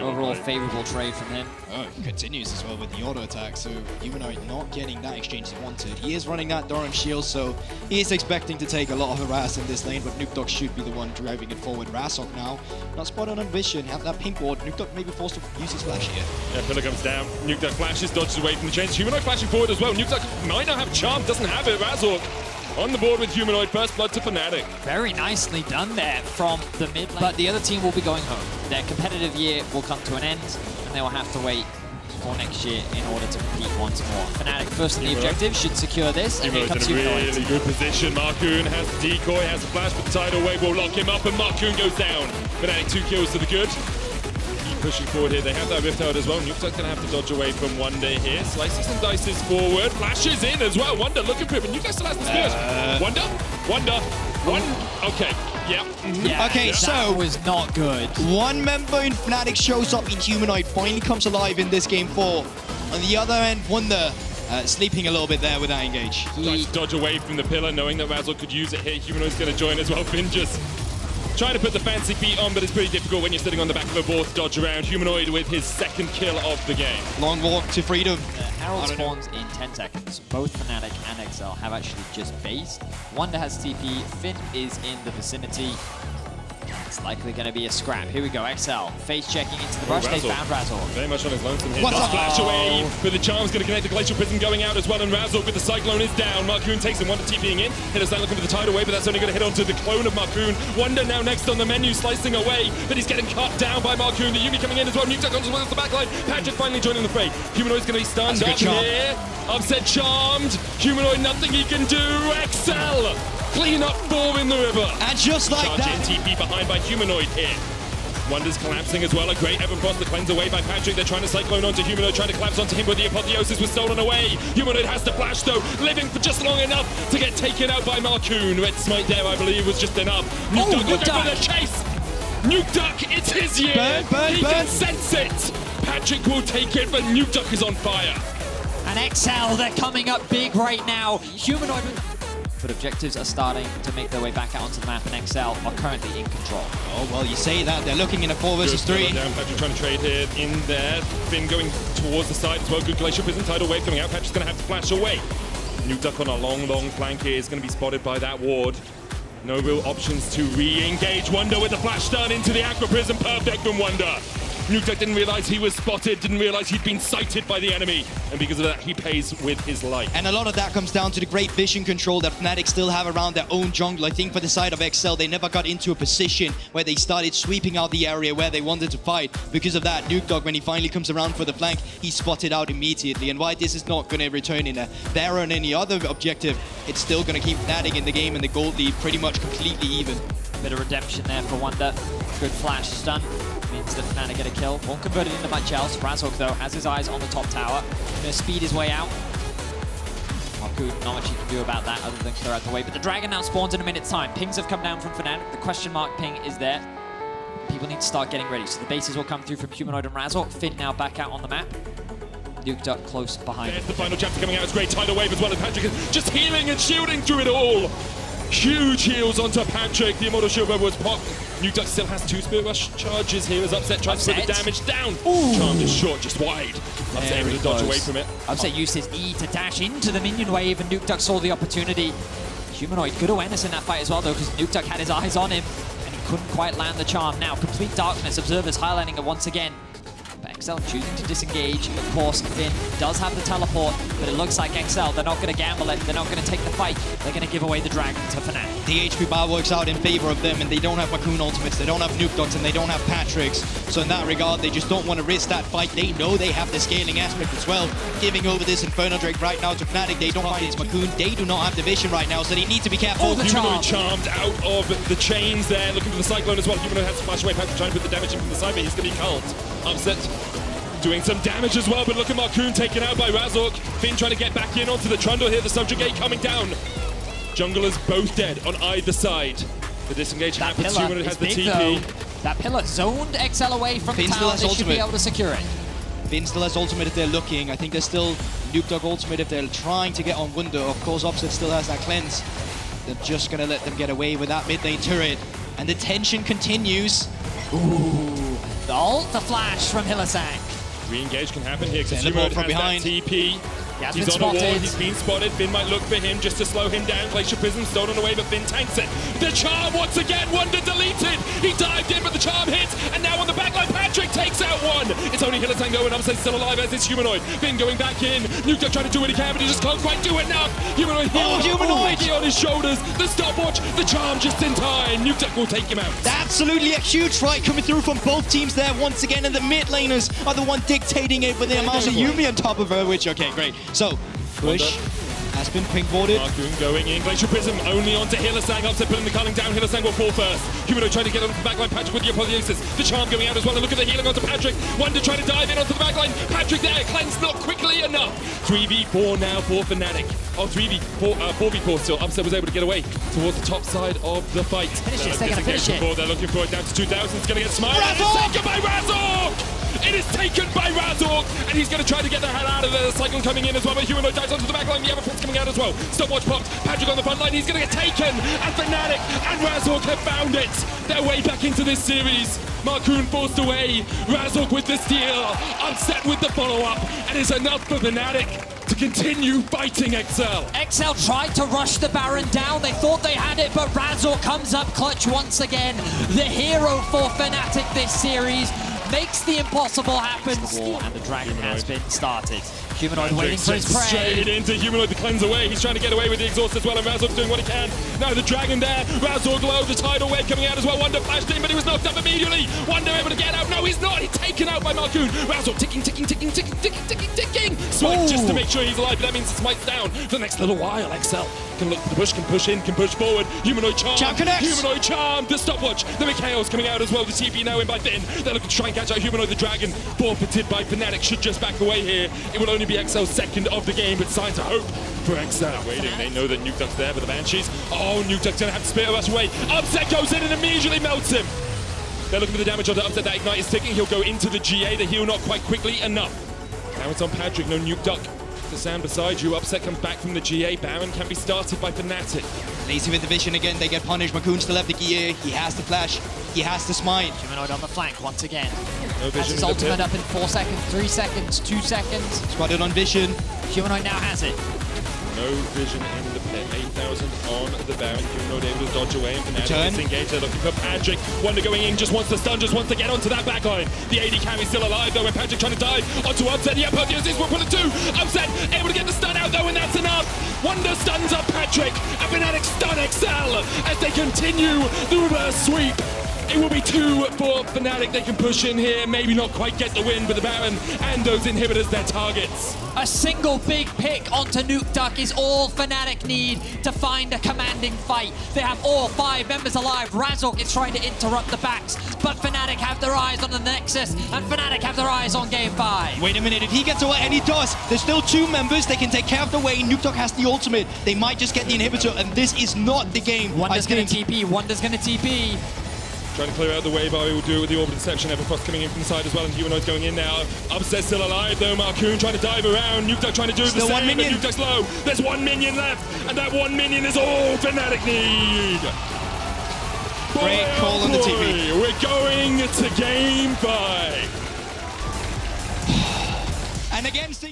overall favorable trade from him. Oh, he continues as well with the auto attack, so Humanoid not getting that exchange he wanted. He is running that Durham shield, so he is expecting to take a lot of harass in this lane, but Nukedog should be the one driving it forward. Razork now, not spot on vision, have that pink ward. Nukedog may be forced to use his flash here. Yeah, Pillar comes down, Nukedog flashes, dodges away from the chains. Humanoid flashing forward as well. Nukedog might not have Charm, doesn't have it. Razork on the board with Humanoid, first blood to Fnatic. Very nicely done there from the mid lane. But the other team will be going home. Their competitive year will come to an end, and they will have to wait for next year in order to compete once more. Fnatic first in the objective should secure this, and here comes Humanoid. Really good position. Marcoon has the decoy, has the flash, but the tidal wave will lock him up, and Marcoon goes down. Fnatic 2 kills to the good. Keep pushing forward here. They have that rift out as well. Nukedog's going to have to dodge away from Wunder here. Slices and dices forward. Flashes in as well. Wunder looking for him, and Nukedog still has the spears. Wunder. Okay. Yeah. Okay, so that was not good. One member in Fnatic shows up in Humanoid, finally comes alive in this game 4. On the other end, Wunder sleeping a little bit there with that engage. Tries to dodge away from the pillar, knowing that Razork could use it here. Humanoid's going to join as well. Finn just trying to put the fancy feet on, but it's pretty difficult when you're sitting on the back of a board to dodge around. Humanoid with his second kill of the game. Long walk to freedom. Herald spawns in 10 seconds. Both Fnatic and XL have actually just based. Wunder has TP, Finn is in the vicinity. It's likely going to be a scrap. Here we go, XL face checking into the brush. They found Razork. Very much on his lonesome here. What's up? Flash away, but the charm's going to connect the Glacial Prism going out as well, and Razork with the Cyclone is down. Marcoon takes him, Wunder TPing in. Hitter's now looking for the tidal wave, but that's only going to hit onto the clone of Marcoon. Wunder now next on the menu, slicing away, but he's getting cut down by Marcoon. The Yuumi coming in as well. Nukedog comes as well as the backline. Patrick finally joining the fray. Humanoid's going to be stunned up here. Upset charmed. Humanoid, nothing he can do. XL clean up 4 in the river. And just like Charge that. in, TP behind by Humanoid here. Wunder's collapsing as well. A great Evan Frost, the cleanse away by Patrick. They're trying to cyclone onto Humanoid, trying to collapse onto him, but the apotheosis was stolen away. Humanoid has to flash though, living for just long enough to get taken out by Marcoon. Red Smite there, I believe, was just enough. Nukedog looking for the chase. Nukedog, it's his year. He can sense it. Patrick will take it, but Nukedog is on fire. And XL, they're coming up big right now. Humanoid. But objectives are starting to make their way back out onto the map, and XL are currently in control. Oh, well, you say that. They're looking in a 4 versus 3. Down, Patrick trying to trade here in there. Finn going towards the side as well. Good Glacial Prism, tidal wave coming out. Patrick's going to have to flash away. Nukedog on a long flank here is going to be spotted by that ward. No real options to re-engage. Wunder with the flash stun into the Aqua Prism. Perfect from Wunder. Nukedog didn't realize he was spotted, didn't realize he'd been sighted by the enemy, and because of that, he pays with his life. And a lot of that comes down to the great vision control that Fnatic still have around their own jungle. I think for the side of XL, they never got into a position where they started sweeping out the area where they wanted to fight. Because of that, Nukedog, when he finally comes around for the flank, he's spotted out immediately. And why this is not going to return in a Baron or any other objective, it's still going to keep Fnatic in the game and the gold lead pretty much completely even. Bit of redemption there for Wunder. Good flash stun. Means that Fnatic get a kill. Won't convert it into much else. Razork, though, has his eyes on the top tower. Gonna speed his way out. Marcoon, not much he can do about that other than clear out the way. But the Dragon now spawns in a minute's time. Pings have come down from Fnatic. The question mark ping is there. People need to start getting ready. So the bases will come through from Humanoid and Razork. Finn now back out on the map. Nukedog close behind. There's the final chapter coming out. It's great tidal wave as well as Patrick is just healing and shielding through it all. Huge heals onto Patrick. The Immortal Shield was popped. Nukedog still has 2 Spirit Rush charges here as Upset tries to put the damage down. Charm just short, just wide. Upset able to dodge away from it. Upset used his E to dash into the minion wave, and Nukedog saw the opportunity. Humanoid, good awareness in that fight as well, though, because Nukedog had his eyes on him, and he couldn't quite land the charm. Now, complete darkness. Observers highlighting it once again. But XL choosing to disengage. Of course, Finn does have the teleport, but it looks like XL, they're not going to gamble it. They're not going to take the fight. They're going to give away the dragon to Fnatic. The HP bar works out in favor of them, and they don't have Marcoon ultimates, they don't have Nukedogs, and they don't have Patricks. So in that regard, they just don't want to risk that fight. They know they have the scaling aspect as well. Giving over this Inferno Drake right now to Fnatic, they don't find it's Marcoon. They do not have the vision right now, so they need to be careful. Humanoid charmed out of the chains there, looking for the Cyclone as well. Humanoid has to flash away. Patrick trying to put the damage in from the side, but he's going to be culled. Upset doing some damage as well, but look at Marcoon taken out by Razork. Finn trying to get back in onto the Trundle here. The Subjugate coming down. Junglers both dead on either side. The disengage happens. Humanoid has the TP. That pillar zoned XL away from the tower. They should be able to secure it. Finn still has ultimate if they're looking. I think there's still Nukedog ultimate if they're trying to get on Wunder. Of course, Upset still has that cleanse. They're just going to let them get away with that mid lane turret. And the tension continues. Ooh. The ult, the flash from Hylissang. Re-engage can happen here because Teleport Humanoid from has behind. that TP. Yeah, He's on a wall, he's been spotted. Finn might look for him just to slow him down. Glacier Prism stolen away, but Finn tanks it. The charm once again, Wunder deleted. He dived in, but the charm hits. And now on the backline, Patrick takes out one. It's only Hylissang going up, still alive as it's Humanoid. Finn going back in. Nuke trying to do what he can, but he just can't quite do enough. Humanoid here. Humanoid! On his shoulders. The stopwatch, the charm just in time. Nuke will take him out. Absolutely a huge fight coming through from both teams there once again, and the mid laners are the one dictating it with the amount of Yumi on top of her, which, okay, great. So, push has been ping-boarded. Marcoon going in. Glacier Prism only onto Hylissang. Upset putting the culling down. Hylissang will fall first. Humanoid trying to get onto the backline. Patrick with the apotheosis. The charm going out as well. And look at the healing onto Patrick. Wunder trying to dive in onto the backline. Patrick there. Cleanse not quickly enough. 3v4 now for Fnatic. Oh, 4v4 still. Upset was able to get away towards the top side of the fight. Finish it. They're going to finish it. They're looking for it down to 2,000. It's going to get smited. Razork! It's taken by Razork! It is taken by Razork, and he's going to try to get the hell out of there. The Cyclone coming in as well, but Humanoid dives onto the back line. The Everforce coming out as well. Stopwatch popped. Patrick on the front line. He's going to get taken. And Fnatic and Razork have found it. Their way back into this series. Marcoon forced away. Razork with the steal. Upset with the follow-up. And it's enough for Fnatic to continue fighting XL. XL tried to rush the Baron down. They thought they had it, but Razork comes up clutch once again. The hero for Fnatic this series makes the impossible happen. And the dragon has been started. Humanoid waiting for his prey. Straight into Humanoid to cleanse away. He's trying to get away with the exhaust as well, and Razork's doing what he can. Now the dragon there. Razork low, the tidal wave coming out as well. Wunder flashed in, but he was knocked up immediately. Wunder able to get out. No, he's not. He's taken out by Marcoon. Razork ticking. Swipe just to make sure he's alive, but that means it's Smite's down for the next little while. XL can look for the push, can push in, can push forward. Humanoid charm. Humanoid charm. The stopwatch. The Mikhail's coming out as well. The TP now in by Finn. They're looking to try and catch out Humanoid. The dragon forfeited by Fnatic. Should just back away here. It will only be XL's second of the game, but signs of hope for XL. Waiting. They know that Nuke there, but the Banshees. Oh, Nuke going to have to spit us away. Upset goes in and immediately melts him. They're looking for the damage on the Upset. That Ignite is ticking. He'll go into the GA. The heal not quite quickly enough. Now it's on Patrick. No Nuke Duck to stand beside you. Upset comes back from the GA. Baron can be started by Fnatic. Lazy with the vision again. They get punished. Marcoon still have the gear. He has the flash. He has the smite. Humanoid on the flank once again. No vision. Has his ultimate up in 4 seconds, 3 seconds, 2 seconds. Spotted on vision. Humanoid now has it. No vision in the pit. 8,000 on the Baron. Humanoid able to dodge away. And Fnatic is engaged. They're looking for Patrick. Wunder going in. Just wants to stun. Just wants to get onto that backline. The AD cam is still alive though. When Patrick trying to dive onto Upset. The apotheosis will put it 2. Upset able to get the stun out though, and that's enough. Wunder stuns up Patrick. And Fnatic stun XL as they continue the reverse sweep. It will be 2 for Fnatic. They can push in here, maybe not quite get the win, but the Baron and those inhibitors, their targets. A single big pick onto Nuke Duck is all Fnatic need to find a commanding fight. They have all 5 members alive. Razork is trying to interrupt the backs, but Fnatic have their eyes on the Nexus, and Fnatic have their eyes on Game 5. Wait a minute, if he gets away, and he does, there's still 2 members. They can take care of the way. Nuke Duck has the ultimate. They might just get the inhibitor, and this is not the game. Wunder's going to TP. Wunder's going to TP. Trying to clear out the wave, but we will do it with the Orb of Deception. Everforce coming in from the side as well, and Humanoid's going in now. Upset still alive though. Marcoon trying to dive around. Nuke Duck trying to do the same. 1 minion. Nuke Duck's low. There's 1 minion left, and that 1 minion is all Fnatic need. Great call on the TV. We're going to Game 5. And again, see.